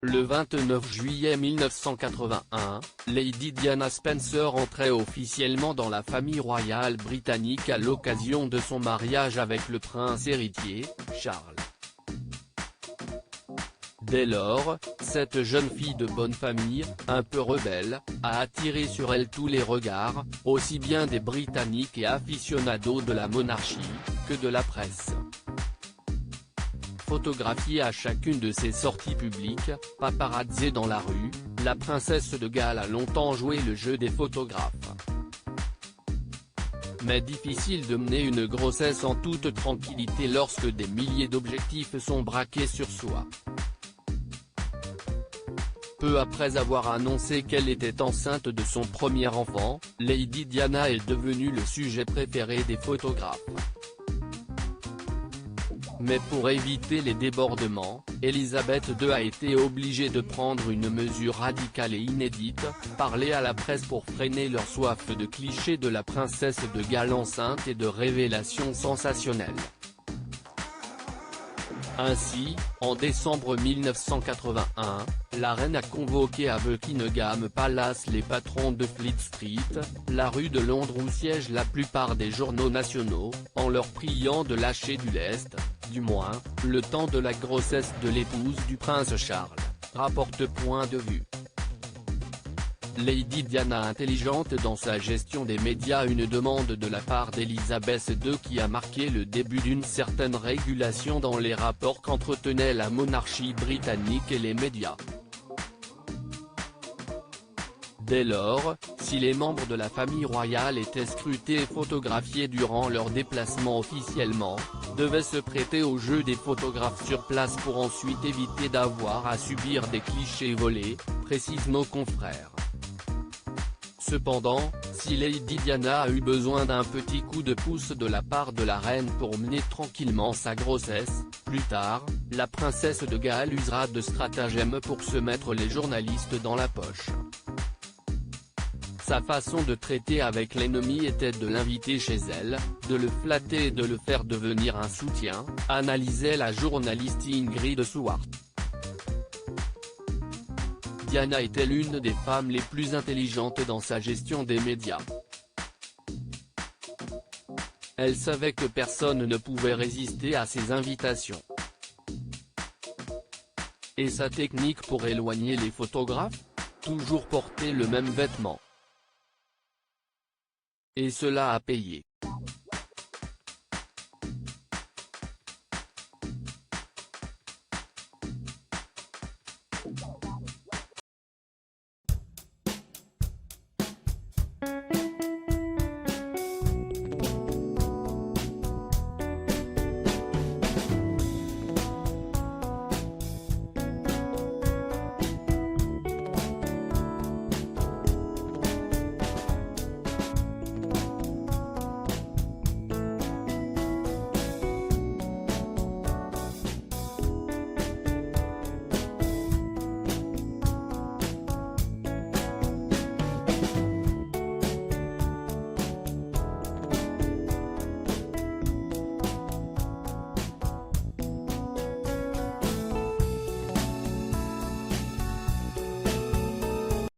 Le 29 juillet 1981, Lady Diana Spencer entrait officiellement dans la famille royale britannique à l'occasion de son mariage avec le prince héritier, Charles. Dès lors, cette jeune fille de bonne famille, un peu rebelle, a attiré sur elle tous les regards, aussi bien des Britanniques et aficionados de la monarchie, que de la presse. Photographiée à chacune de ses sorties publiques, paparazzée dans la rue, la princesse de Galles a longtemps joué le jeu des photographes. Mais difficile de mener une grossesse en toute tranquillité lorsque des milliers d'objectifs sont braqués sur soi. Peu après avoir annoncé qu'elle était enceinte de son premier enfant, Lady Diana est devenue le sujet préféré des photographes. Mais pour éviter les débordements, Elisabeth II a été obligée de prendre une mesure radicale et inédite, parler à la presse pour freiner leur soif de clichés de la princesse de Galles enceinte et de révélations sensationnelles. Ainsi, en décembre 1981, la reine a convoqué à Buckingham Palace les patrons de Fleet Street, la rue de Londres où siègent la plupart des journaux nationaux, en leur priant de lâcher du lest, du moins, le temps de la grossesse de l'épouse du prince Charles, rapporte Point de Vue. Lady Diana intelligente dans sa gestion des médias. Une demande de la part d'Elisabeth II qui a marqué le début d'une certaine régulation dans les rapports qu'entretenait la monarchie britannique et les médias. Dès lors, si les membres de la famille royale étaient scrutés et photographiés durant leurs déplacements officiellement, devaient se prêter au jeu des photographes sur place pour ensuite éviter d'avoir à subir des clichés volés, précisent nos confrères. Cependant, si Lady Diana a eu besoin d'un petit coup de pouce de la part de la reine pour mener tranquillement sa grossesse, plus tard, la princesse de Galles usera de stratagèmes pour se mettre les journalistes dans la poche. Sa façon de traiter avec l'ennemi était de l'inviter chez elle, de le flatter et de le faire devenir un soutien, analysait la journaliste Ingrid Seward. Diana était l'une des femmes les plus intelligentes dans sa gestion des médias. Elle savait que personne ne pouvait résister à ses invitations. Et sa technique pour éloigner les photographes? Toujours porter le même vêtement. Et cela a payé.